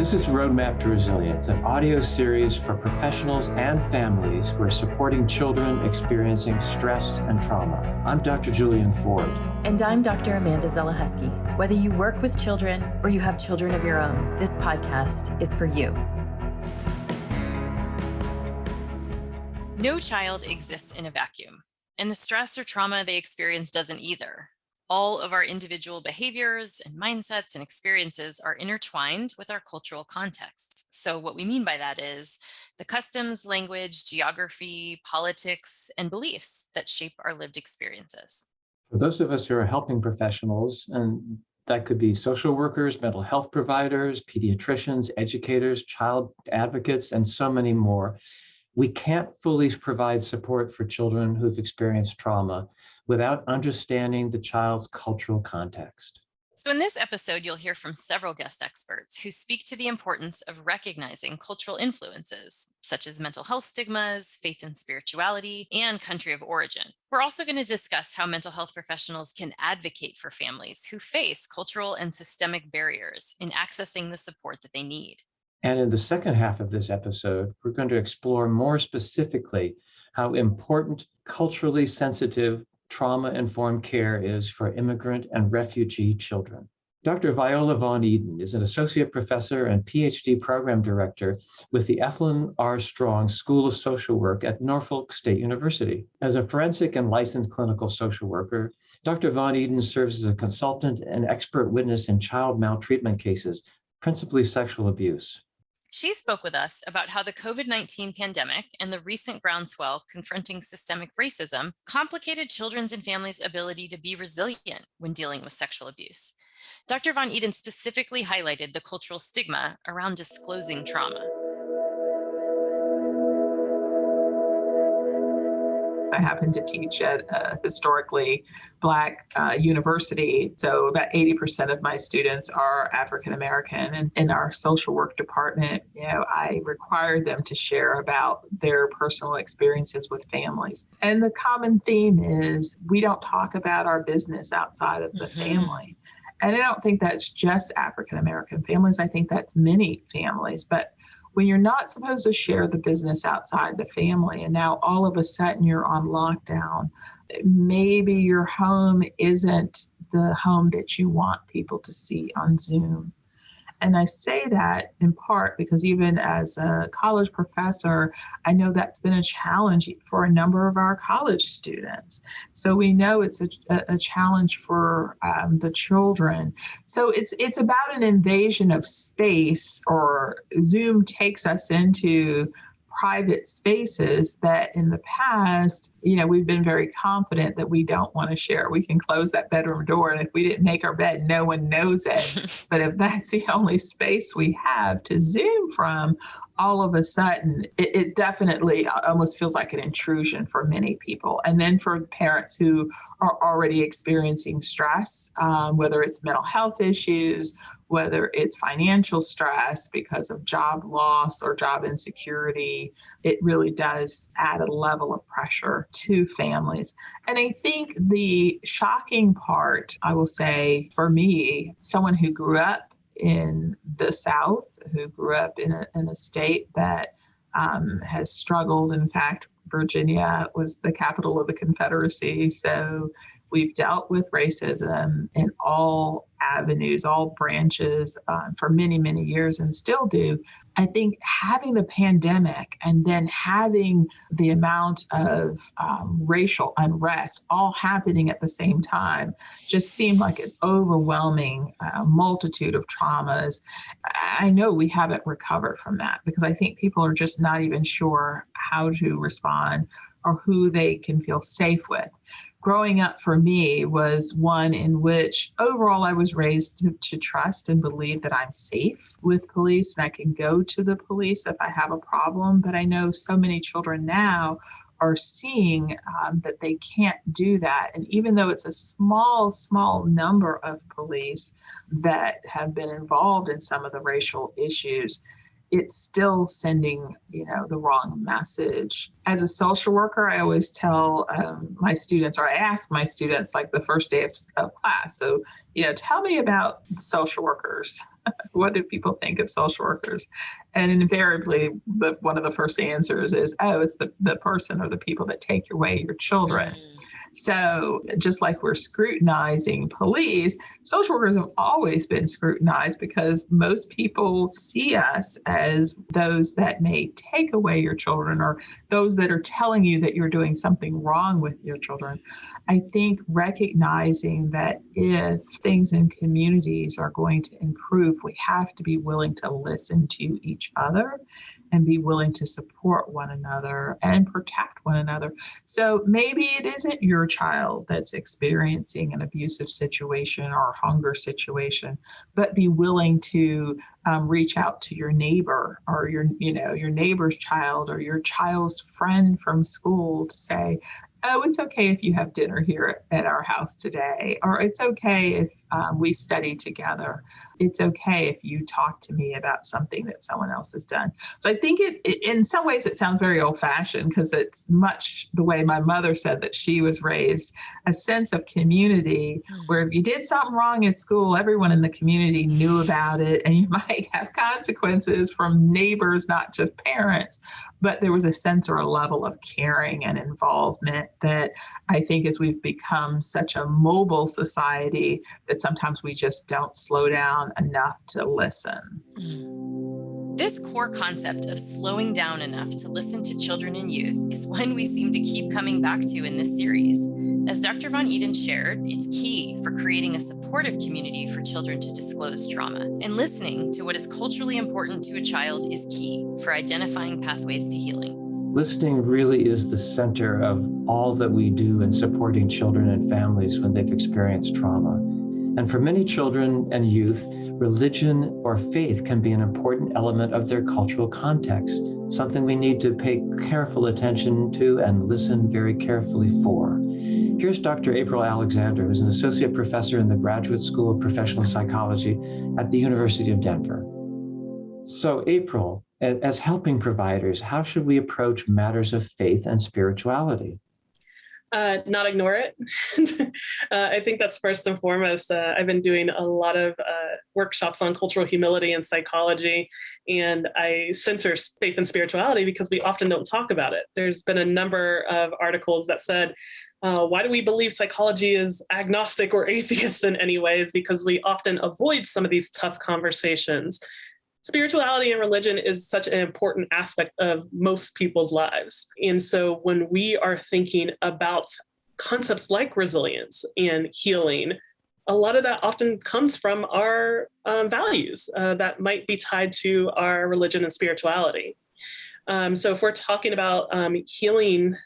This is Roadmap to Resilience, an audio series for professionals and families who are supporting children experiencing stress and trauma. I'm Dr. Julian Ford. And I'm Dr. Amanda Zelahusky. Whether you work with children or you have children of your own, this podcast is for you. No child exists in a vacuum, and the stress or trauma they experience doesn't either. All of our individual behaviors and mindsets and experiences are intertwined with our cultural contexts. So what we mean by that is the customs, language, geography, politics, and beliefs that shape our lived experiences. For those of us who are helping professionals, and that could be social workers, mental health providers, pediatricians, educators, child advocates, and so many more, we can't fully provide support for children who've experienced trauma without understanding the child's cultural context. So in this episode, you'll hear from several guest experts who speak to the importance of recognizing cultural influences, such as mental health stigmas, faith and spirituality, and country of origin. We're also going to discuss how mental health professionals can advocate for families who face cultural and systemic barriers in accessing the support that they need. And in the second half of this episode, we're going to explore more specifically how important culturally sensitive trauma-informed care is for immigrant and refugee children. Dr. Viola Vaughan-Eden is an associate professor and PhD program director with the Ethlyn R. Strong School of Social Work at Norfolk State University. As a forensic and licensed clinical social worker, Dr. Vaughan-Eden serves as a consultant and expert witness in child maltreatment cases, principally sexual abuse. She spoke with us about how the COVID-19 pandemic and the recent groundswell confronting systemic racism complicated children's and families' ability to be resilient when dealing with sexual abuse. Dr. Vaughan-Eden specifically highlighted the cultural stigma around disclosing trauma. I happen to teach at a historically Black university, so about 80% of my students are African American. And in our social work department, I require them to share about their personal experiences with families. And the common theme is we don't talk about our business outside of the family. And I don't think that's just African American families. I think that's many families. But when you're not supposed to share the business outside the family, and now all of a sudden you're on lockdown, maybe your home isn't the home that you want people to see on Zoom. And I say that in part because even as a college professor, I know that's been a challenge for a number of our college students. So we know it's a challenge for the children. So it's about an invasion of space, or Zoom takes us into private spaces that in the past, we've been very confident that we don't want to share. We can close that bedroom door, and if we didn't make our bed, no one knows it. But if that's the only space we have to Zoom from, all of a sudden, it definitely almost feels like an intrusion for many people. And then for parents who are already experiencing stress, whether it's mental health issues, whether it's financial stress because of job loss or job insecurity, it really does add a level of pressure to families. And I think the shocking part, I will say, for me, someone who grew up in the South, who grew up in a state that has struggled. In fact, Virginia was the capital of the Confederacy. So we've dealt with racism in all avenues, all branches for many, many years, and still do. I think having the pandemic and then having the amount of racial unrest all happening at the same time just seemed like an overwhelming multitude of traumas. I know we haven't recovered from that because I think people are just not even sure how to respond or who they can feel safe with. Growing up for me was one in which overall I was raised to trust and believe that I'm safe with police and I can go to the police if I have a problem. But I know so many children now are seeing that they can't do that. And even though it's a small number of police that have been involved in some of the racial issues, it's still sending, the wrong message. As a social worker, I always tell my students, or I ask my students, like the first day of class, so, tell me about social workers. What do people think of social workers? And invariably, one of the first answers is, oh, it's the person or the people that take away your children. So just like we're scrutinizing police, social workers have always been scrutinized because most people see us as those that may take away your children or those that are telling you that you're doing something wrong with your children. I think recognizing that if things in communities are going to improve, we have to be willing to listen to each other and be willing to support one another and protect one another. So maybe it isn't your child that's experiencing an abusive situation or a hunger situation, but be willing to reach out to your neighbor or your neighbor's child or your child's friend from school to say, oh, it's okay if you have dinner here at our house today, or it's okay if we study together. It's okay if you talk to me about something that someone else has done. So I think it in some ways it sounds very old-fashioned because it's much the way my mother said that she was raised, a sense of community where if you did something wrong at school, everyone in the community knew about it and you might have consequences from neighbors, not just parents. But there was a sense or a level of caring and involvement that I think as we've become such a mobile society that sometimes we just don't slow down enough to listen. This core concept of slowing down enough to listen to children and youth is one we seem to keep coming back to in this series. As Dr. Vaughan-Eden shared, it's key for creating a supportive community for children to disclose trauma. And listening to what is culturally important to a child is key for identifying pathways to healing. Listening really is the center of all that we do in supporting children and families when they've experienced trauma. And for many children and youth, religion or faith can be an important element of their cultural context, something we need to pay careful attention to and listen very carefully for. Here's Dr. Apryl Alexander, who's an associate professor in the Graduate School of Professional Psychology at the University of Denver. So Apryl, as helping providers, how should we approach matters of faith and spirituality? Not ignore it. I think that's first and foremost. I've been doing a lot of workshops on cultural humility and psychology, and I center faith and spirituality because we often don't talk about it. There's been a number of articles that said, why do we believe psychology is agnostic or atheist in any ways? Because we often avoid some of these tough conversations. Spirituality and religion is such an important aspect of most people's lives. And so when we are thinking about concepts like resilience and healing, a lot of that often comes from our values that might be tied to our religion and spirituality. So if we're talking about healing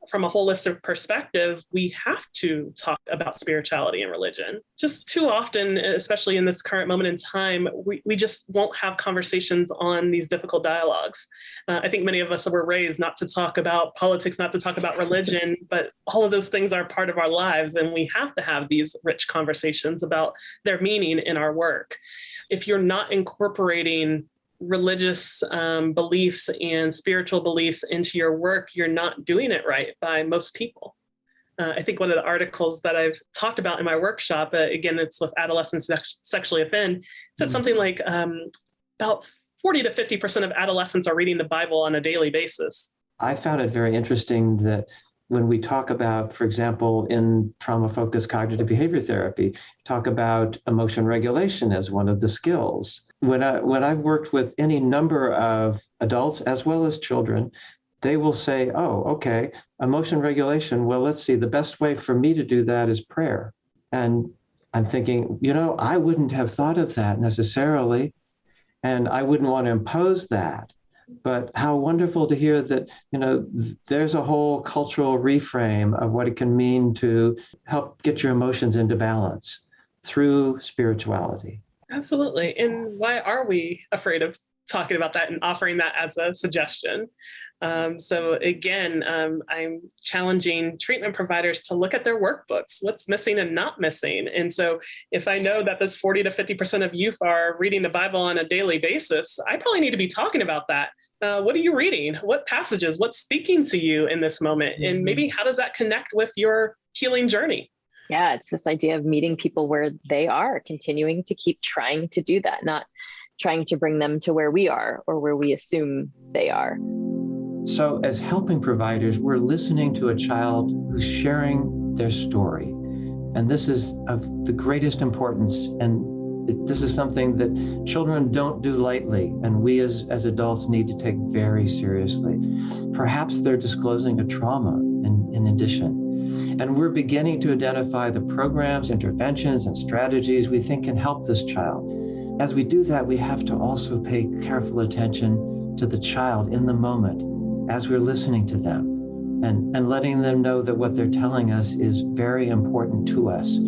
from a holistic perspective, we have to talk about spirituality and religion. Just too often, especially in this current moment in time, we just won't have conversations on these difficult dialogues. I think many of us were raised not to talk about politics, not to talk about religion, but all of those things are part of our lives, and we have to have these rich conversations about their meaning in our work. If you're not incorporating religious beliefs and spiritual beliefs into your work, you're not doing it right by most people. I think one of the articles that I've talked about in my workshop, again, it's with adolescents sexually offend, said something like about 40 to 50% of adolescents are reading the Bible on a daily basis. I found it very interesting that when we talk about, for example, in trauma-focused cognitive behavior therapy, talk about emotion regulation as one of the skills. When I've worked with any number of adults as well as children, they will say, oh, okay, emotion regulation. Well, let's see, the best way for me to do that is prayer. And I'm thinking, I wouldn't have thought of that necessarily, and I wouldn't want to impose that. But how wonderful to hear that, there's a whole cultural reframe of what it can mean to help get your emotions into balance through spirituality. Absolutely. And why are we afraid of talking about that and offering that as a suggestion? So again, I'm challenging treatment providers to look at their workbooks, what's missing and not missing. And so if I know that this 40 to 50% of youth are reading the Bible on a daily basis, I probably need to be talking about that. What are you reading? What passages? What's speaking to you in this moment? And maybe how does that connect with your healing journey? Yeah, it's this idea of meeting people where they are, continuing to keep trying to do that, not trying to bring them to where we are or where we assume they are. So as helping providers, we're listening to a child who's sharing their story. And this is of the greatest importance. And this is something that children don't do lightly, and we as adults need to take very seriously. Perhaps they're disclosing a trauma in addition. And we're beginning to identify the programs, interventions, and strategies we think can help this child. As we do that, we have to also pay careful attention to the child in the moment as we're listening to them, and letting them know that what they're telling us is very important to us,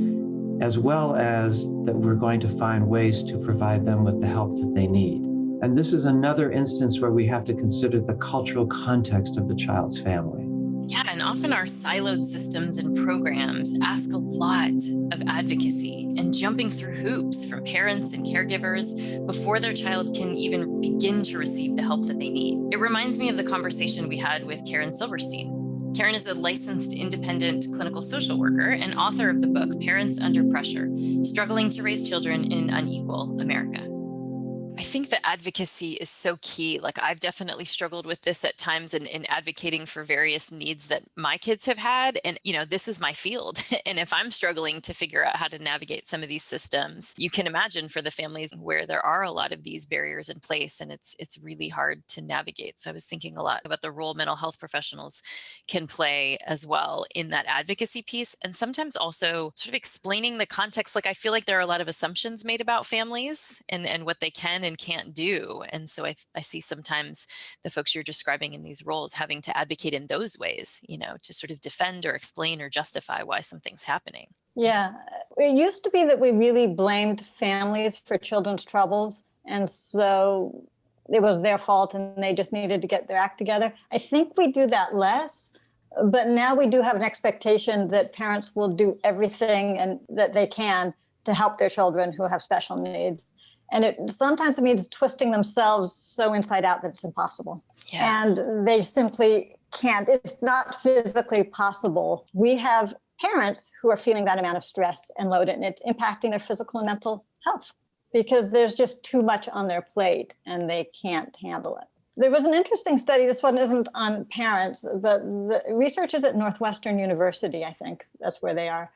as well as that we're going to find ways to provide them with the help that they need. And this is another instance where we have to consider the cultural context of the child's family. Yeah, and often our siloed systems and programs ask a lot of advocacy and jumping through hoops from parents and caregivers before their child can even begin to receive the help that they need. It reminds me of the conversation we had with Karen Zilberstein. Karen is a licensed independent clinical social worker and author of the book, Parents Under Pressure, Struggling to Raise Children in Unequal America. I think the advocacy is so key. Like, I've definitely struggled with this at times in advocating for various needs that my kids have had. And, this is my field. And if I'm struggling to figure out how to navigate some of these systems, you can imagine for the families where there are a lot of these barriers in place, and it's really hard to navigate. So I was thinking a lot about the role mental health professionals can play as well in that advocacy piece. And sometimes also sort of explaining the context. Like, I feel like there are a lot of assumptions made about families and what they can and can't do. And so I see sometimes the folks you're describing in these roles having to advocate in those ways, to sort of defend or explain or justify why something's happening. Yeah, it used to be that we really blamed families for children's troubles. And so it was their fault and they just needed to get their act together. I think we do that less, but now we do have an expectation that parents will do everything and that they can to help their children who have special needs. And sometimes it means twisting themselves so inside out that it's impossible. Yeah. And they simply can't. It's not physically possible. We have parents who are feeling that amount of stress and load, and it's impacting their physical and mental health because there's just too much on their plate and they can't handle it. There was an interesting study. This one isn't on parents, but the researchers at Northwestern University, I think that's where they are,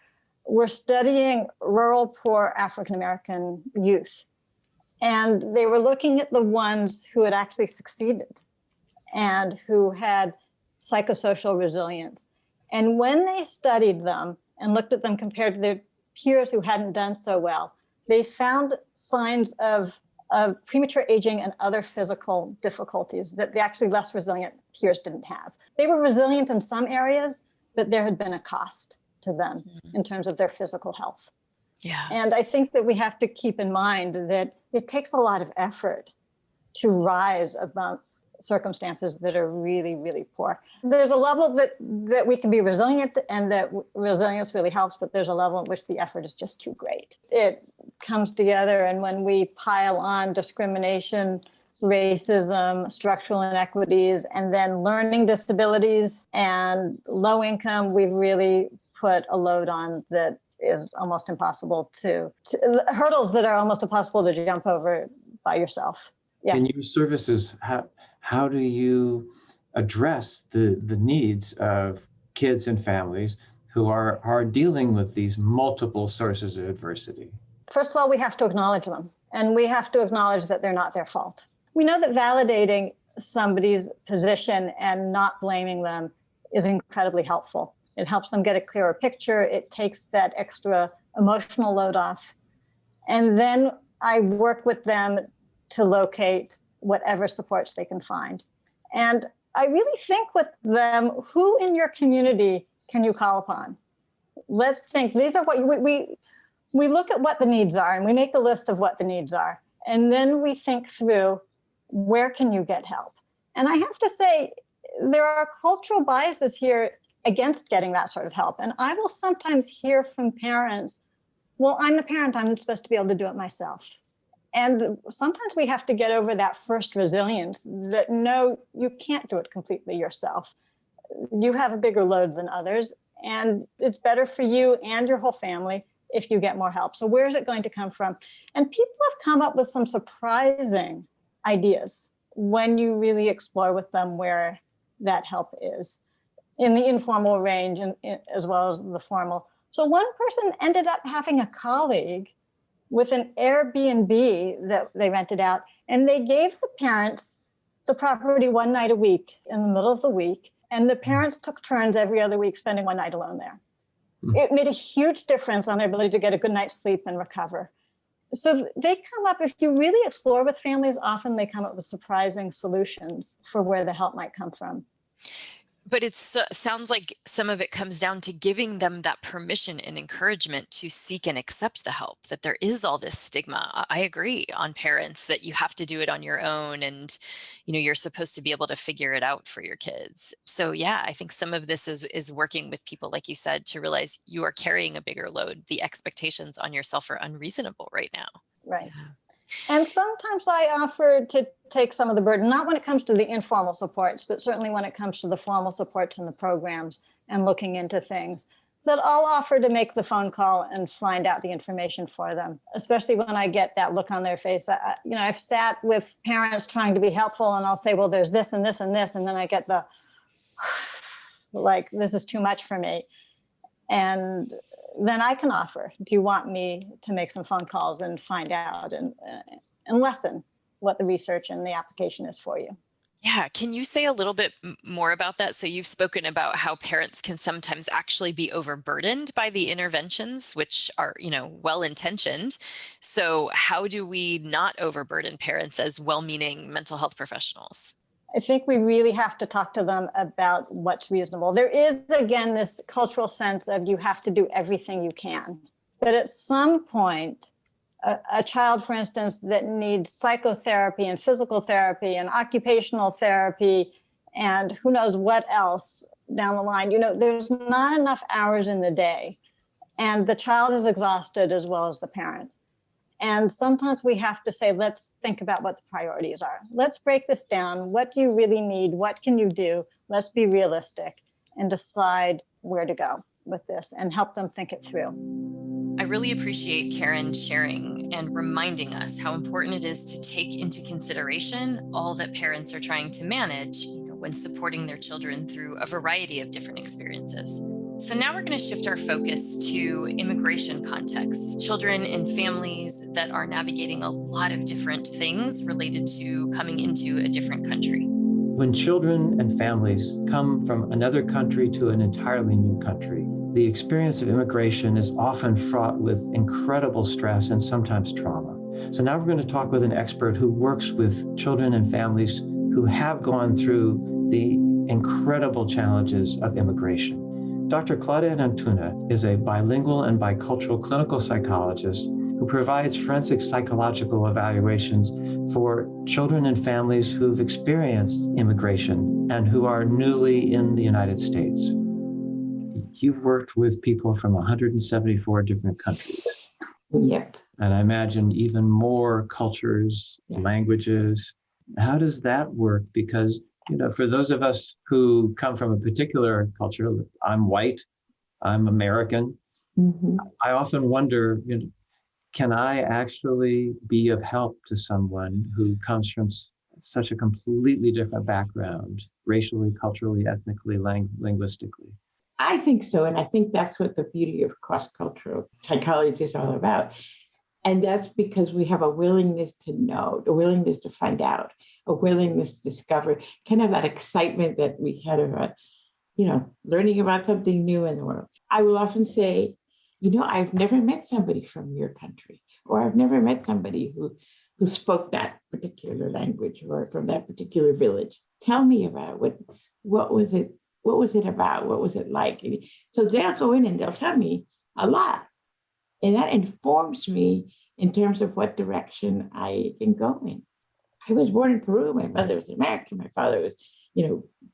were studying rural, poor African-American youth. And they were looking at the ones who had actually succeeded and who had psychosocial resilience. And when they studied them and looked at them compared to their peers who hadn't done so well, they found signs of premature aging and other physical difficulties that the actually less resilient peers didn't have. They were resilient in some areas, but there had been a cost to them in terms of their physical health. Yeah. And I think that we have to keep in mind that it takes a lot of effort to rise above circumstances that are really, really poor. There's a level that we can be resilient and that resilience really helps, but there's a level at which the effort is just too great. It comes together, and when we pile on discrimination, racism, structural inequities, and then learning disabilities and low income, we've really put a load on that is almost impossible to hurdles that are almost impossible to jump over by yourself. Yeah. In your services, how do you address the needs of kids and families who are dealing with these multiple sources of adversity? First of all, we have to acknowledge them, and we have to acknowledge that they're not their fault. We know that validating somebody's position and not blaming them is incredibly helpful. It helps them get a clearer picture. It takes that extra emotional load off. And then I work with them to locate whatever supports they can find. And I really think with them, who in your community can you call upon? Let's think, these are what we look at what the needs are, and we make a list of what the needs are. And then we think through, where can you get help? And I have to say, there are cultural biases here against getting that sort of help. And I will sometimes hear from parents, well, I'm the parent, I'm supposed to be able to do it myself. And sometimes we have to get over that first resilience that no, you can't do it completely yourself. You have a bigger load than others, and it's better for you and your whole family if you get more help. So where is it going to come from? And people have come up with some surprising ideas when you really explore with them where that help is, in the informal range and as well as the formal. So one person ended up having a colleague with an Airbnb that they rented out, and they gave the parents the property one night a week in the middle of the week, and the parents took turns every other week spending one night alone there. It made a huge difference on their ability to get a good night's sleep and recover. So they come up, if you really explore with families, often they come up with surprising solutions for where the help might come from. But it sounds like some of it comes down to giving them that permission and encouragement to seek and accept the help, that there is all this stigma. I agree on parents that you have to do it on your own, and you're supposed to be able to figure it out for your kids. So yeah, I think some of this is working with people, like you said, to realize you are carrying a bigger load. The expectations on yourself are unreasonable right now. Right. Yeah. And sometimes I offer to take some of the burden, not when it comes to the informal supports, but certainly when it comes to the formal supports and the programs and looking into things, that I'll offer to make the phone call and find out the information for them, especially when I get that look on their face. I've sat with parents trying to be helpful, and I'll say, well, there's this and this and this. And then I get the, like, this is too much for me. And then I can offer, do you want me to make some phone calls and find out and lessen what the research and the application is for you? Yeah. Can you say a little bit more about that? So you've spoken about how parents can sometimes actually be overburdened by the interventions, which are, well-intentioned. So how do we not overburden parents as well-meaning mental health professionals? I think we really have to talk to them about what's reasonable. There is, again, this cultural sense of you have to do everything you can. But at some point, a child, for instance, that needs psychotherapy and physical therapy and occupational therapy and who knows what else down the line, there's not enough hours in the day. And the child is exhausted as well as the parent. And sometimes we have to say, let's think about what the priorities are. Let's break this down. What do you really need? What can you do? Let's be realistic and decide where to go with this and help them think it through. I really appreciate Karen sharing and reminding us how important it is to take into consideration all that parents are trying to manage when supporting their children through a variety of different experiences. So now we're going to shift our focus to immigration contexts, children and families that are navigating a lot of different things related to coming into a different country. When children and families come from another country to an entirely new country, the experience of immigration is often fraught with incredible stress and sometimes trauma. So now we're going to talk with an expert who works with children and families who have gone through the incredible challenges of immigration. Dr. Claudia Nantuna is a bilingual and bicultural clinical psychologist who provides forensic psychological evaluations for children and families who've experienced immigration and who are newly in the United States. You've worked with people from 174 different countries. Yep. And I imagine even more cultures, languages. How does that work? Because for those of us who come from a particular culture, I'm white, I'm American. Mm-hmm. I often wonder, can I actually be of help to someone who comes from such a completely different background, racially, culturally, ethnically, linguistically? I think so. And I think that's what the beauty of cross-cultural psychology is all about. And that's because we have a willingness to know, a willingness to find out, a willingness to discover, kind of that excitement that we had about, learning about something new in the world. I will often say, I've never met somebody from your country, or I've never met somebody who spoke that particular language or from that particular village. Tell me about it. What was it? What was it about? What was it like? So they'll go in and they'll tell me a lot. And that informs me in terms of what direction I can go in. I was born in Peru. My mother was American. My father was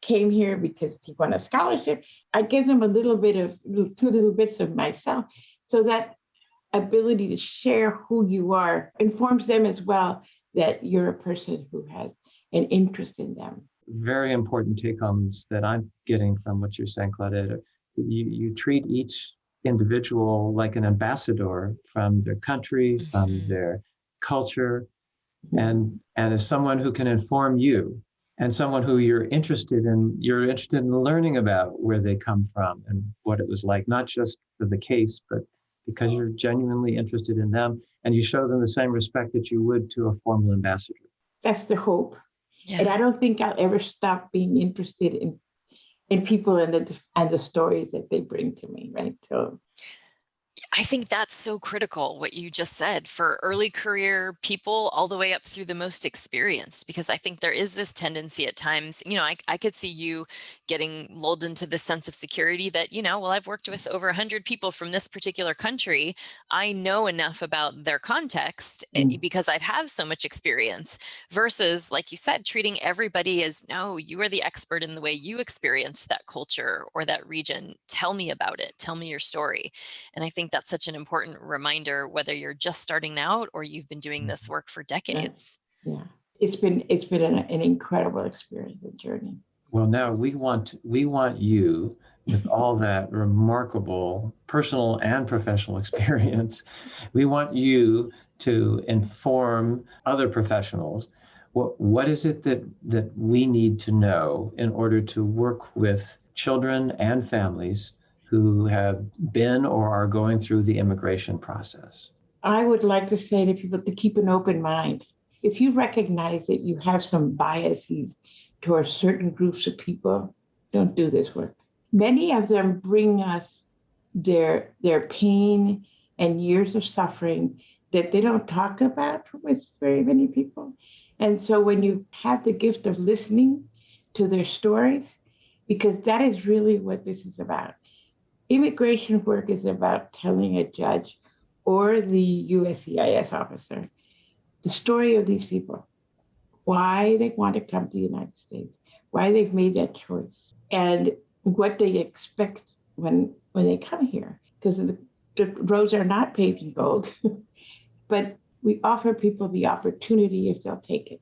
came here because he won a scholarship. I give them two little bits of myself, so that ability to share who you are informs them as well that you're a person who has an interest in them. Very important take-homes that I'm getting from what you're saying, Claudette. You treat each individual like an ambassador from their country, from their culture, and as someone who can inform you, and someone who you're interested in learning about where they come from and what it was like, not just for the case, but because you're genuinely interested in them, and you show them the same respect that you would to a formal ambassador. That's the hope. Yeah. And I don't think I'll ever stop being interested in people and the stories that they bring to me, right? So I think that's so critical, what you just said, for early career people all the way up through the most experienced, because I think there is this tendency at times, I could see you getting lulled into this sense of security that, well, I've worked with over 100 people from this particular country. I know enough about their context because I've had so much experience, versus, like you said, treating everybody as, no, you are the expert in the way you experienced that culture or that region. Tell me about it. Tell me your story. And I think that's such an important reminder, whether you're just starting out or you've been doing this work for decades. Yeah. It's been an incredible experience and journey. Well, now we want you, with all that remarkable personal and professional experience, we want you to inform other professionals. What is it that we need to know in order to work with children and families who have been or are going through the immigration process? I would like to say to people to keep an open mind. If you recognize that you have some biases towards certain groups of people, don't do this work. Many of them bring us their pain and years of suffering that they don't talk about with very many people. And so when you have the gift of listening to their stories, because that is really what this is about. Immigration work is about telling a judge or the USCIS officer the story of these people, why they want to come to the United States, why they've made that choice, and what they expect when they come here. Because the roads are not paved in gold, but we offer people the opportunity if they'll take it.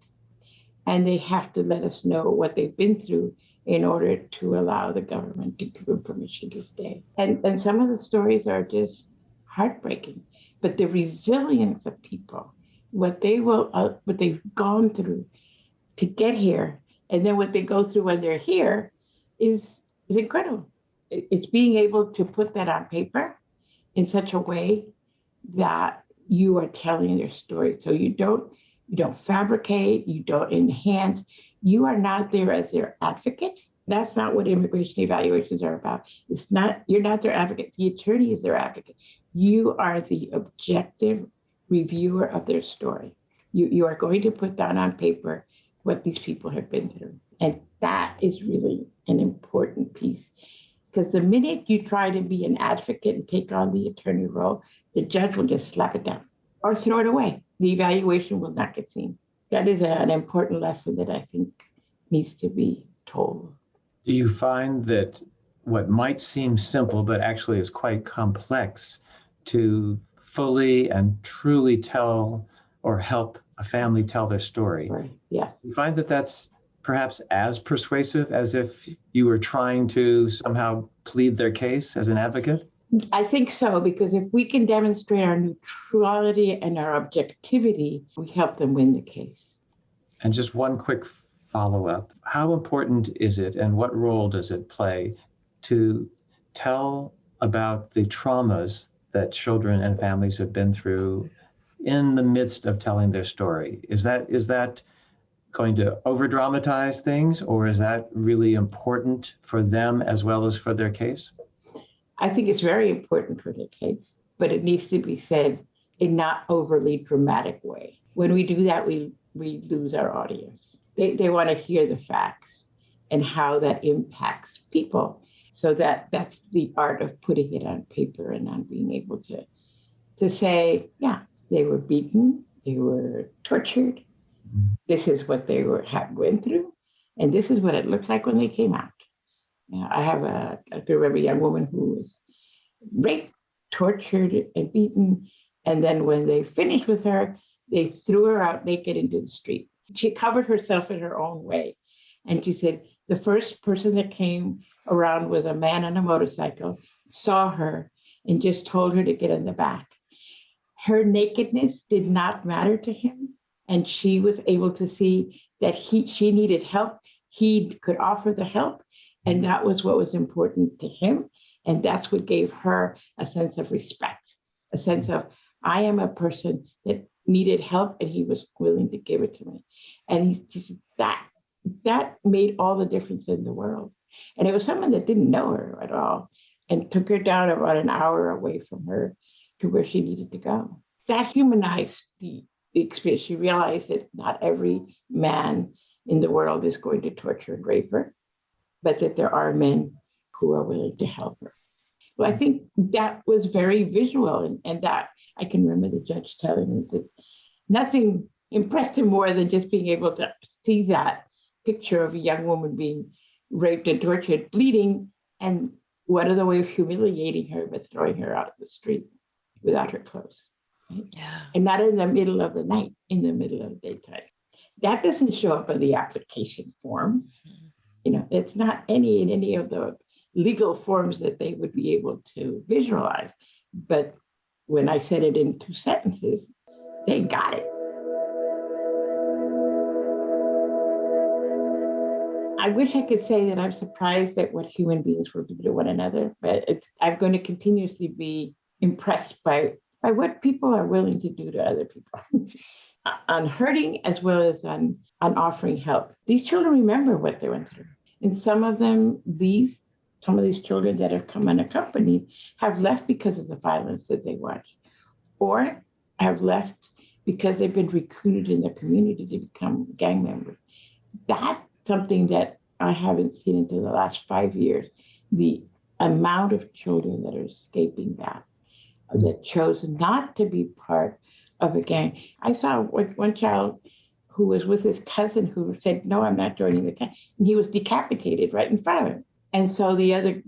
And they have to let us know what they've been through in order to allow the government to give them permission to stay. And some of the stories are just heartbreaking, but the resilience of people, what they've gone through to get here, and then what they go through when they're here is incredible. It's being able to put that on paper in such a way that you are telling their story. So you don't fabricate, you don't enhance, you are not there as their advocate. That's not what immigration evaluations are about. You're not their advocate. The attorney is their advocate. You are the objective reviewer of their story. You are going to put down on paper what these people have been through. And that is really an important piece. Because the minute you try to be an advocate and take on the attorney role, the judge will just slap it down or throw it away. The evaluation will not get seen. That is an important lesson that I think needs to be told. Do you find that what might seem simple, but actually is quite complex to fully and truly tell or help a family tell their story? Right. Yeah. You find that that's perhaps as persuasive as if you were trying to somehow plead their case as an advocate? I think so, because if we can demonstrate our neutrality and our objectivity, we help them win the case. And just one quick follow-up. How important is it, and what role does it play to tell about the traumas that children and families have been through in the midst of telling their story? Is that going to over-dramatize things, or is that really important for them as well as for their case? I think it's very important for their case, but it needs to be said in not overly dramatic way. When we do that, we lose our audience. They want to hear the facts and how that impacts people. So that's the art of putting it on paper and on being able to say, yeah, they were beaten, they were tortured. This is what they went through. And this is what it looked like when they came out. I can remember a young woman who was raped, tortured, and beaten. And then when they finished with her, they threw her out naked into the street. She covered herself in her own way. And she said the first person that came around was a man on a motorcycle, saw her, and just told her to get in the back. Her nakedness did not matter to him. And she was able to see that she needed help. He could offer the help. And that was what was important to him. And that's what gave her a sense of respect, a sense of, I am a person that needed help and he was willing to give it to me. And that made all the difference in the world. And it was someone that didn't know her at all and took her down about an hour away from her to where she needed to go. That humanized the experience. She realized that not every man in the world is going to torture and rape her, but that there are men who are willing to help her. Well, I think that was very visual, and that I can remember the judge telling me that nothing impressed him more than just being able to see that picture of a young woman being raped and tortured, bleeding, and what other way of humiliating her but throwing her out of the street without her clothes. Right? Yeah. And not in the middle of the night, in the middle of the daytime. That doesn't show up in the application form. It's not in any of the legal forms that they would be able to visualize. But when I said it in 2 sentences, they got it. I wish I could say that I'm surprised at what human beings will do to one another, but I'm going to continuously be impressed by what people are willing to do to other people on hurting as well as on offering help. These children remember what they went through. And some of them leave. Some of these children that have come unaccompanied have left because of the violence that they watch, or have left because they've been recruited in their community to become gang members. That's something that I haven't seen until the last 5 years. The amount of children that are escaping that chose not to be part of a gang. I saw one child who was with his cousin who said, no, I'm not joining the gang. And he was decapitated right in front of him. And so the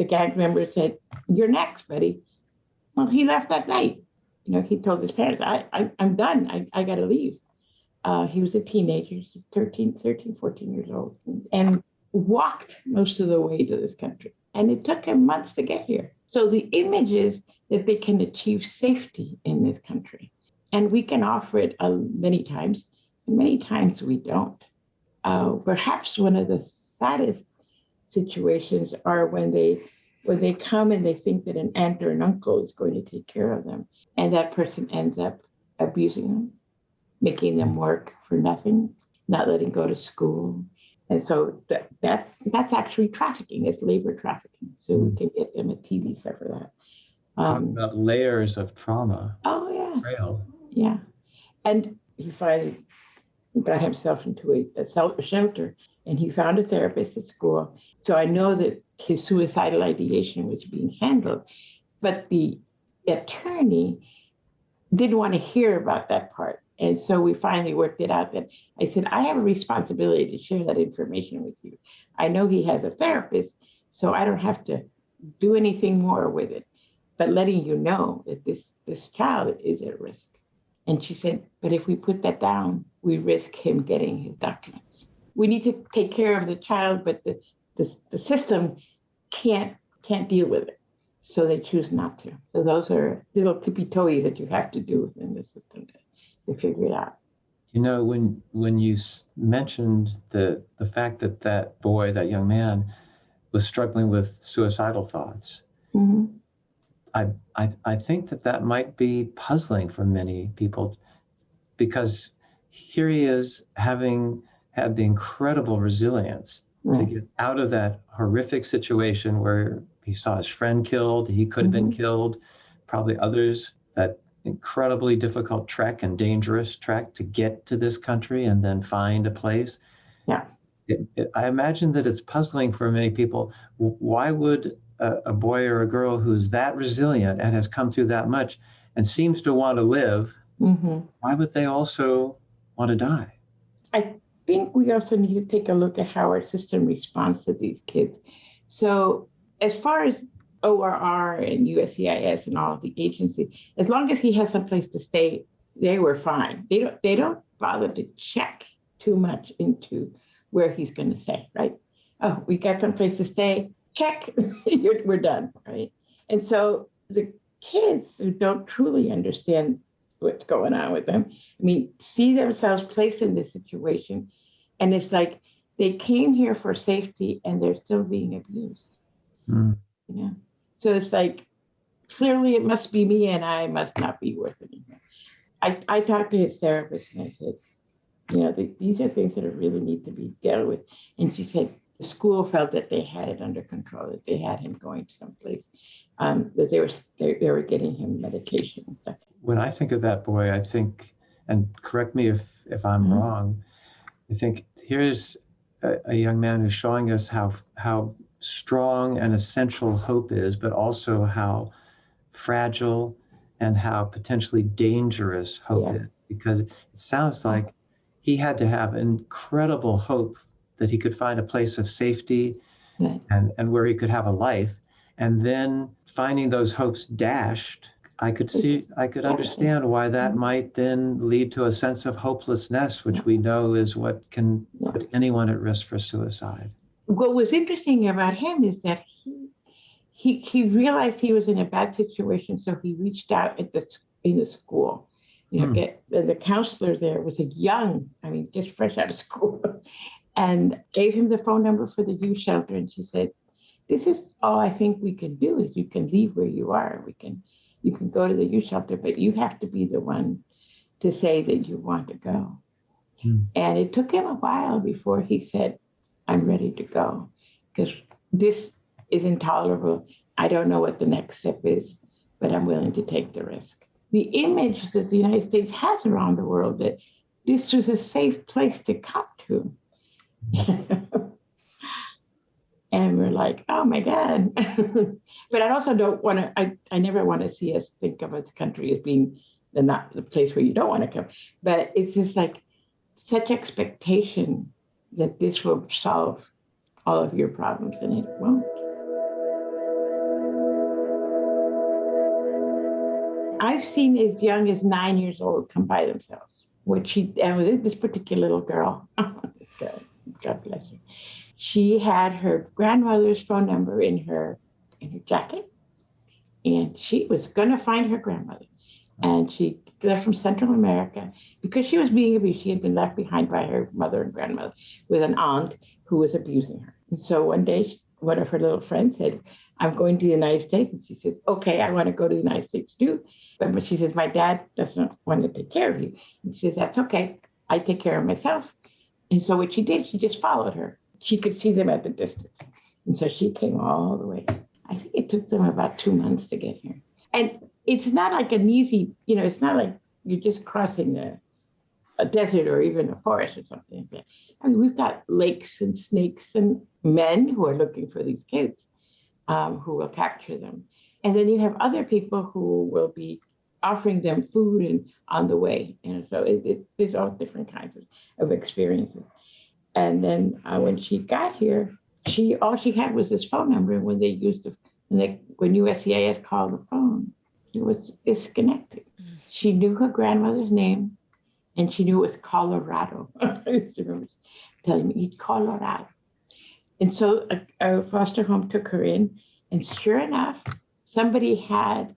gang member said, you're next, buddy. Well, he left that night. He told his parents, I'm done. I got to leave. He was a teenager, 13, 14 years old, and walked most of the way to this country. And it took him months to get here. So the image is that they can achieve safety in this country. And we can offer it many times, and many times we don't. Perhaps one of the saddest situations are when they come and they think that an aunt or an uncle is going to take care of them, and that person ends up abusing them, making them work for nothing, not letting go to school. And so that's actually trafficking. It's labor trafficking. So we can get them a TB visa for that. Talk about layers of trauma. Oh, yeah. Real. Yeah. And he finally got himself into a shelter, and he found a therapist at school. So I know that his suicidal ideation was being handled, but the attorney didn't want to hear about that part. And so we finally worked it out that I said, I have a responsibility to share that information with you. I know he has a therapist, so I don't have to do anything more with it, but letting you know that this child is at risk. And she said, but if we put that down, we risk him getting his documents. We need to take care of the child, but the system can't deal with it. So they choose not to. So those are little tippy-toes that you have to do within the system to figure it out. When you mentioned the fact that boy, that young man, was struggling with suicidal thoughts, mm-hmm. I think that might be puzzling for many people, because here he is having had the incredible resilience to get out of that horrific situation where he saw his friend killed, he could have been killed, probably others, that incredibly difficult trek and dangerous trek to get to this country and then find a place. Yeah. I imagine that it's puzzling for many people. Why would a boy or a girl who's that resilient and has come through that much and seems to want to live, why would they also want to die? I think we also need to take a look at how our system responds to these kids. So as far as ORR and USCIS and all of the agencies, as long as he has someplace to stay, they were fine. They don't bother to check too much into where he's going to stay, right? Oh, we got someplace to stay, check, we're done, right? And so the kids who don't truly understand what's going on with them, I mean, see themselves placed in this situation, and it's like they came here for safety and they're still being abused. You know? So it's like, clearly it must be me and I must not be worth anything. I talked to his therapist and I said, you know, these are things that really need to be dealt with. And she said the school felt that they had it under control, that they had him going to someplace, that they were getting him medication and stuff. When I think of that boy, I think, and correct me if I'm wrong, I think here's a young man who's showing us how strong and essential hope is, but also how fragile and how potentially dangerous hope is. Because it sounds like he had to have incredible hope that he could find a place of safety and where he could have a life. And then finding those hopes dashed, I could understand why that might then lead to a sense of hopelessness, which we know is what can put anyone at risk for suicide. What was interesting about him is that he realized he was in a bad situation, so he reached out in the school. You know, the counselor there was just fresh out of school, and gave him the phone number for the youth shelter. And she said, "This is all I think we can do. Is you can leave where you are. You can go to the youth shelter, but you have to be the one to say that you want to go." And it took him a while before he said, "I'm ready to go, because this is intolerable. I don't know what the next step is, but I'm willing to take the risk." The image that the United States has around the world that this was a safe place to come to. And we're like, oh my God. But I also don't want to, I never want to see us think of this country as being not the place where you don't want to come. But it's just like such expectation that this will solve all of your problems, and it won't. I've seen as young as 9 years old come by themselves. And with this particular little girl, God bless her, she had her grandmother's phone number in her jacket, and she was going to find her grandmother. And she left from Central America because she was being abused. She had been left behind by her mother and grandmother with an aunt who was abusing her. And so one day, one of her little friends said, "I'm going to the United States." And she says, "Okay, I want to go to the United States too." But she says, "My dad doesn't want to take care of you." And she says, "That's okay. I take care of myself." And so what she did, she just followed her. She could see them at the distance. And so she came all the way. I think it took them about 2 months to get here. And it's not like an easy, it's not like you're just crossing a desert or even a forest or something like that. I mean, we've got lakes and snakes and men who are looking for these kids, who will capture them. And then you have other people who will be offering them food and on the way. And so there's all different kinds of experiences. And then when she got here, all she had was this phone number. And when they used when USCIS called the phone, it was disconnected. She knew her grandmother's name, and she knew it was Colorado. She remembers telling me, Colorado. And so a foster home took her in, and sure enough, somebody had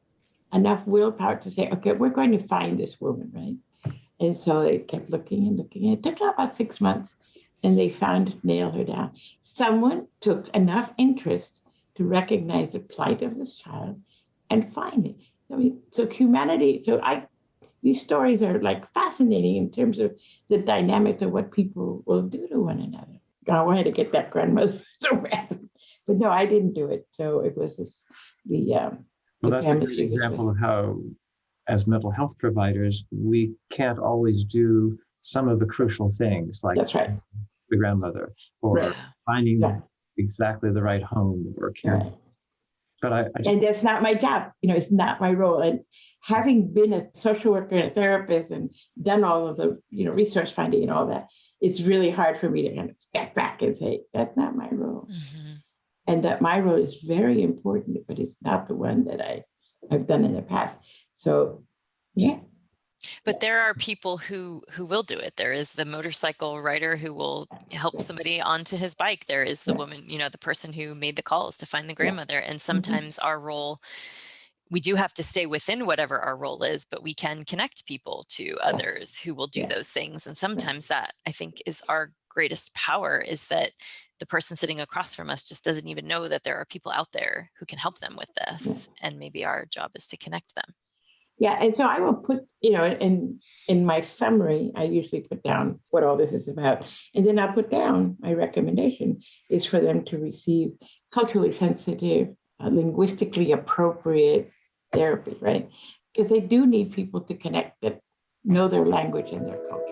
enough willpower to say, okay, we're going to find this woman, right? And so they kept looking and looking. And it took about 6 months, and they nailed her down. Someone took enough interest to recognize the plight of this child and find it. I mean, so humanity, these stories are like fascinating in terms of the dynamics of what people will do to one another. I wanted to get that grandmother so bad, but no, I didn't do it. So it was well, that's a great example of how, as mental health providers, we can't always do some of the crucial things, like that's right. The grandmother, or finding exactly the right home or care. Right. But and that's not my job. It's not my role. And having been a social worker and a therapist and done all of the, resource finding and all that, it's really hard for me to kind of step back and say, that's not my role. Mm-hmm. And that my role is very important, but it's not the one that I've done in the past. So, yeah. But there are people who will do it. There is the motorcycle rider who will help somebody onto his bike. There is the woman, the person who made the calls to find the grandmother. And sometimes our role, we do have to stay within whatever our role is, but we can connect people to others who will do those things. And sometimes that, I think, is our greatest power, is that the person sitting across from us just doesn't even know that there are people out there who can help them with this. And maybe our job is to connect them. Yeah, and so I will put, in my summary, I usually put down what all this is about. And then I'll put down my recommendation is for them to receive culturally sensitive, linguistically appropriate therapy, right? Because they do need people to connect that know their language and their culture.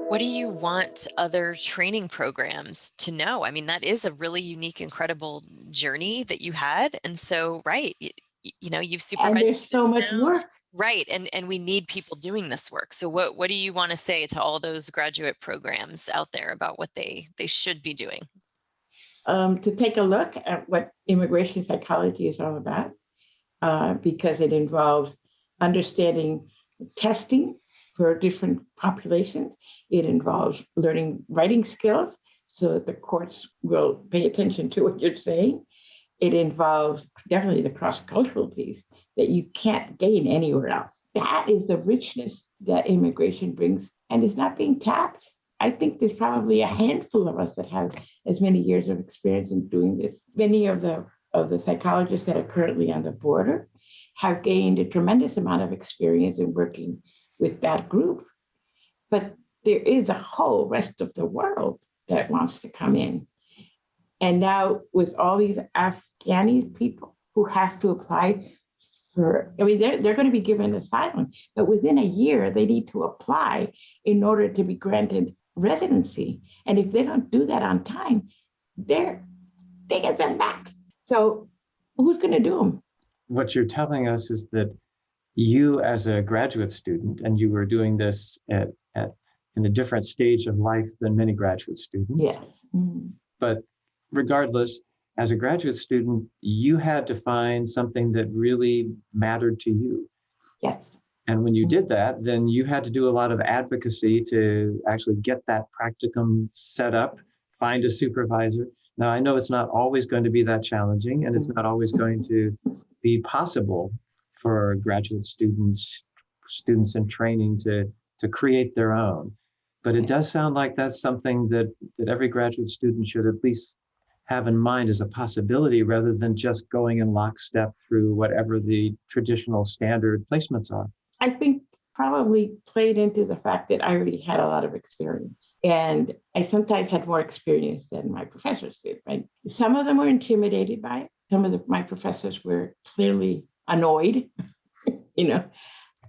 What do you want other training programs to know? I mean, that is a really unique, incredible journey that you had. And so, right, you've supervised. And there's so much work. Right. And we need people doing this work. So what do you want to say to all those graduate programs out there about what they should be doing? To take a look at what immigration psychology is all about, because it involves understanding testing for different populations. It involves learning writing skills so that the courts will pay attention to what you're saying. It involves definitely the cross-cultural piece that you can't gain anywhere else. That is the richness that immigration brings, and it's not being tapped. I think there's probably a handful of us that have as many years of experience in doing this. Many of the psychologists that are currently on the border have gained a tremendous amount of experience in working with that group. But there is a whole rest of the world that wants to come in. And now with all these Afghani people who have to apply for, they're going to be given asylum, but within a year, they need to apply in order to be granted residency. And if they don't do that on time, they get them back. So who's going to do them? What you're telling us is that you, as a graduate student, and you were doing this in a different stage of life than many graduate students. Yes. Mm-hmm. But regardless, as a graduate student, you had to find something that really mattered to you. Yes. And when you did that, then you had to do a lot of advocacy to actually get that practicum set up, find a supervisor. Now, I know it's not always going to be that challenging, and it's not always going to be possible for graduate students in training to create their own. But it does sound like that's something that every graduate student should at least have in mind as a possibility, rather than just going in lockstep through whatever the traditional standard placements are. I think probably played into the fact that I already had a lot of experience. And I sometimes had more experience than my professors did, right? Some of them were intimidated by it. Some of my professors were clearly annoyed.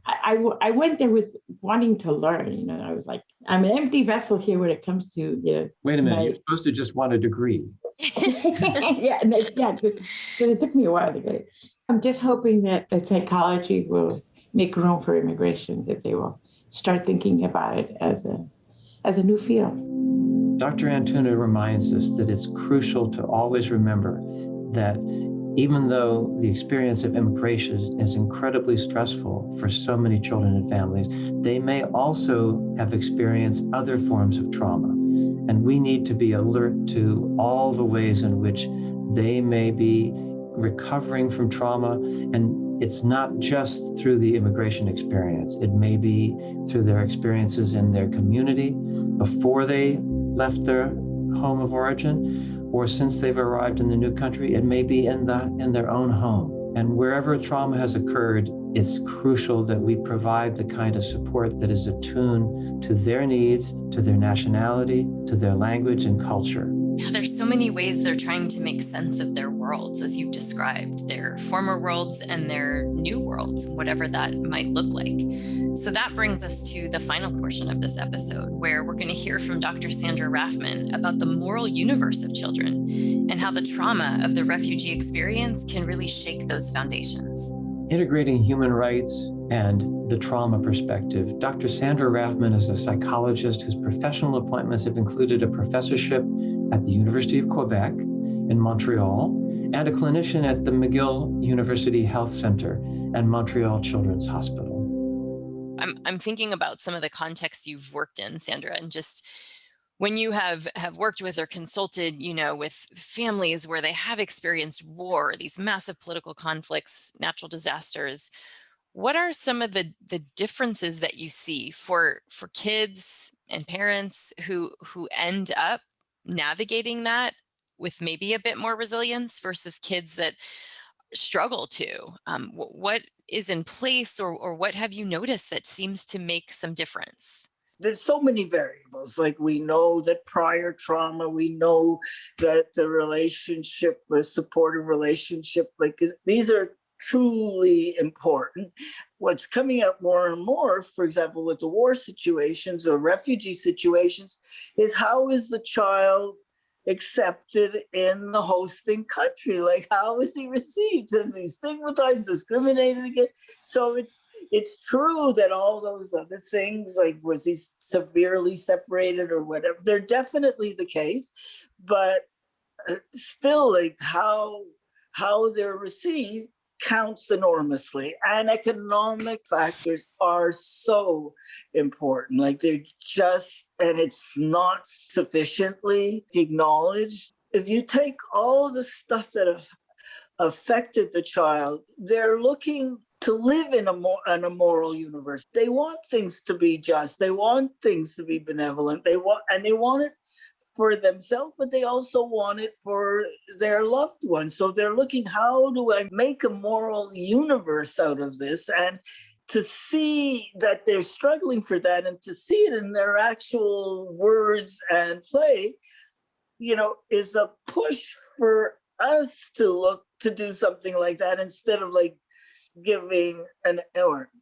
I went there with wanting to learn. I was like, I'm an empty vessel here when it comes to, Wait a minute, you're supposed to just want a degree. So it took me a while to get it. I'm just hoping that the psychology will make room for immigration, that they will start thinking about it as a new field. Dr. Antuna reminds us that it's crucial to always remember that even though the experience of immigration is incredibly stressful for so many children and families, they may also have experienced other forms of trauma. And we need to be alert to all the ways in which they may be recovering from trauma. And it's not just through the immigration experience. It may be through their experiences in their community before they left their home of origin, or since they've arrived in the new country. It may be in their own home. And wherever trauma has occurred, it's crucial that we provide the kind of support that is attuned to their needs, to their nationality, to their language and culture. Yeah, there's so many ways they're trying to make sense of their worlds, as you've described, their former worlds and their new worlds, whatever that might look like. So that brings us to the final portion of this episode, where we're going to hear from Dr. Sandra Rafman about the moral universe of children and how the trauma of the refugee experience can really shake those foundations. Integrating human rights and the trauma perspective. Dr. Sandra Rafman is a psychologist whose professional appointments have included a professorship at the University of Quebec in Montreal and a clinician at the McGill University Health Center and Montreal Children's Hospital. I'm thinking about some of the contexts you've worked in, Sandra, and just when you have worked with or consulted, with families where they have experienced war, these massive political conflicts, natural disasters, what are some of the differences that you see for kids and parents who end up navigating that with maybe a bit more resilience versus kids that struggle to? What is in place or what have you noticed that seems to make some difference? There's so many variables. Like we know that prior trauma, we know that the relationship, the supportive relationship, these are truly important. What's coming up more and more, for example, with the war situations or refugee situations, is how is the child accepted in the hosting country? Like, how is he received? Is he stigmatized, discriminated against? So it's true that all those other things, like was he severely separated or whatever, they're definitely the case, but still, like how they're received counts enormously. And economic factors are so important. Like they're just, and it's not sufficiently acknowledged. If you take all the stuff that have affected the child, they're looking to live in a moral universe. They want things to be just. They want things to be benevolent. They want it for themselves, but they also want it for their loved ones. So they're looking, how do I make a moral universe out of this? And to see that they're struggling for that and to see it in their actual words and play, is a push for us to look to do something like that instead of like giving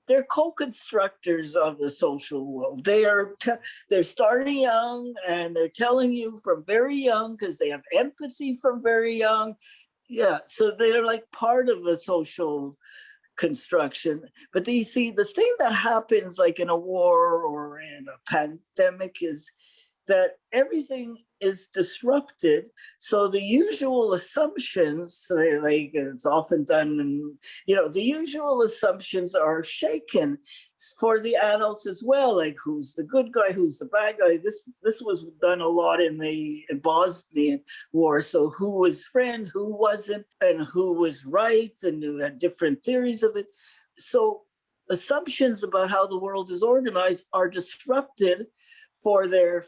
they're co-constructors of the social world. They're starting young and they're telling you from very young, because they have empathy from very young. Yeah, so they're like part of a social construction. But you see, the thing that happens like in a war or in a pandemic is that everything is disrupted. So the usual assumptions, like it's often done, and the usual assumptions are shaken for the adults as well. Like who's the good guy, who's the bad guy. This was done a lot in the Bosnian War. So who was friend, who wasn't, and who was right, and who had different theories of it. So assumptions about how the world is organized are disrupted for their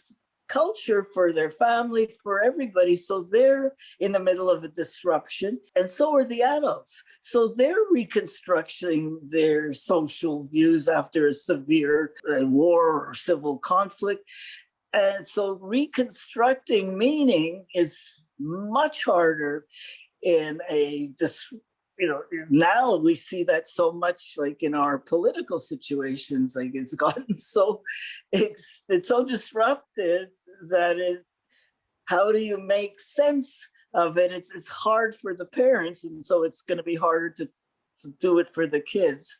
culture, for their family, for everybody. So they're in the middle of a disruption, and so are the adults. So they're reconstructing their social views after a severe war or civil conflict. And so reconstructing meaning is much harder in now we see that so much, like in our political situations, like it's gotten so, it's so disrupted that how do you make sense of it? It's hard for the parents, and so it's going to be harder to do it for the kids.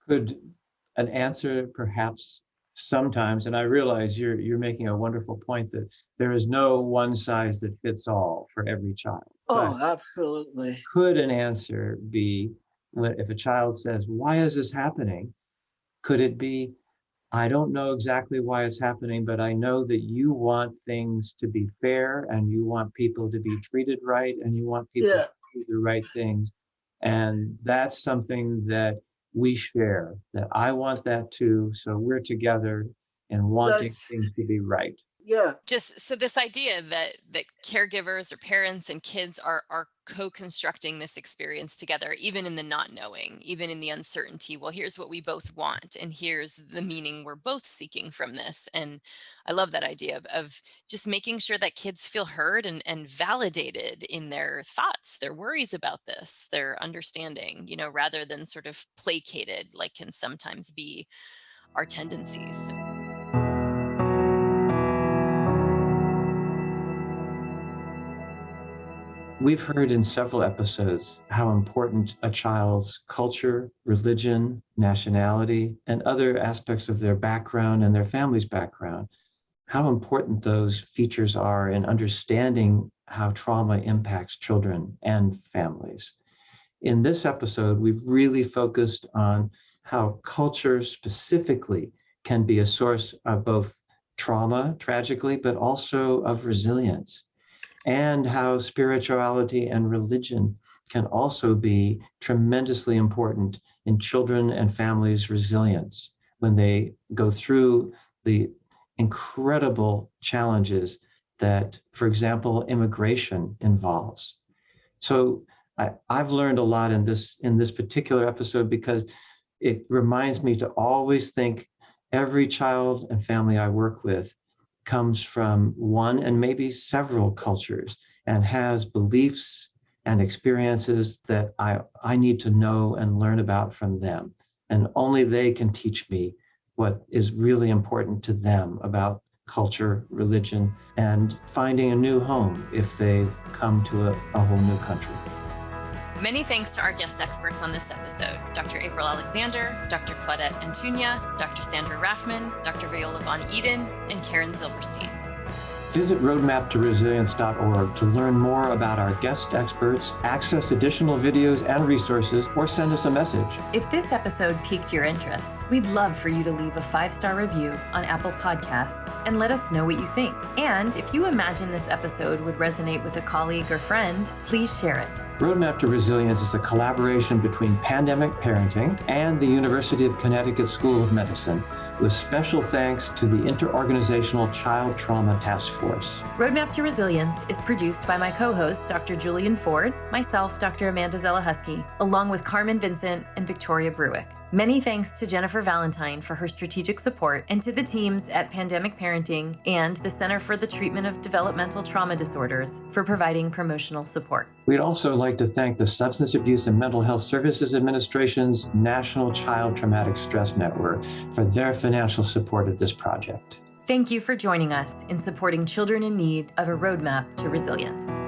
Could an answer perhaps sometimes, and I realize you're making a wonderful point that there is no one size that fits all for every child. Oh, absolutely. Could an answer be, if a child says, why is this happening? Could it be, I don't know exactly why it's happening, but I know that you want things to be fair and you want people to be treated right and you want people to do the right things. And that's something that we share, that I want that too. So we're together and wanting things to be right. Yeah. Just so this idea that caregivers or parents and kids are co-constructing this experience together, even in the not knowing, even in the uncertainty. Well, here's what we both want, and here's the meaning we're both seeking from this. And I love that idea of just making sure that kids feel heard and validated in their thoughts, their worries about this, their understanding, rather than sort of placated, like can sometimes be our tendencies. We've heard in several episodes how important a child's culture, religion, nationality, and other aspects of their background and their family's background, how important those features are in understanding how trauma impacts children and families. In this episode, we've really focused on how culture specifically can be a source of both trauma, tragically, but also of resilience, and how spirituality and religion can also be tremendously important in children and families' resilience when they go through the incredible challenges that, for example, immigration involves. So I've learned a lot in this particular episode because it reminds me to always think every child and family I work with comes from one and maybe several cultures and has beliefs and experiences that I need to know and learn about from them. And only they can teach me what is really important to them about culture, religion, and finding a new home if they've come to a whole new country. Many thanks to our guest experts on this episode, Dr. Apryl Alexander, Dr. Claudette Antuña, Dr. Sandra Rafman, Dr. Viola Vaughan-Eden, and Karen Zilberstein. Visit roadmaptoresilience.org to learn more about our guest experts, access additional videos and resources, or send us a message. If this episode piqued your interest, we'd love for you to leave a 5-star review on Apple Podcasts and let us know what you think. And if you imagine this episode would resonate with a colleague or friend, please share it. Roadmap to Resilience is a collaboration between Pandemic Parenting and the University of Connecticut School of Medicine, with special thanks to the Interorganizational Child Trauma Task Force. Roadmap to Resilience is produced by my co-hosts, Dr. Julian Ford, myself, Dr. Amanda Zelahusky, along with Carmen Vincent and Victoria Bruick. Many thanks to Jennifer Valentine for her strategic support and to the teams at Pandemic Parenting and the Center for the Treatment of Developmental Trauma Disorders for providing promotional support. We'd also like to thank the Substance Abuse and Mental Health Services Administration's National Child Traumatic Stress Network for their financial support of this project. Thank you for joining us in supporting children in need of a roadmap to resilience.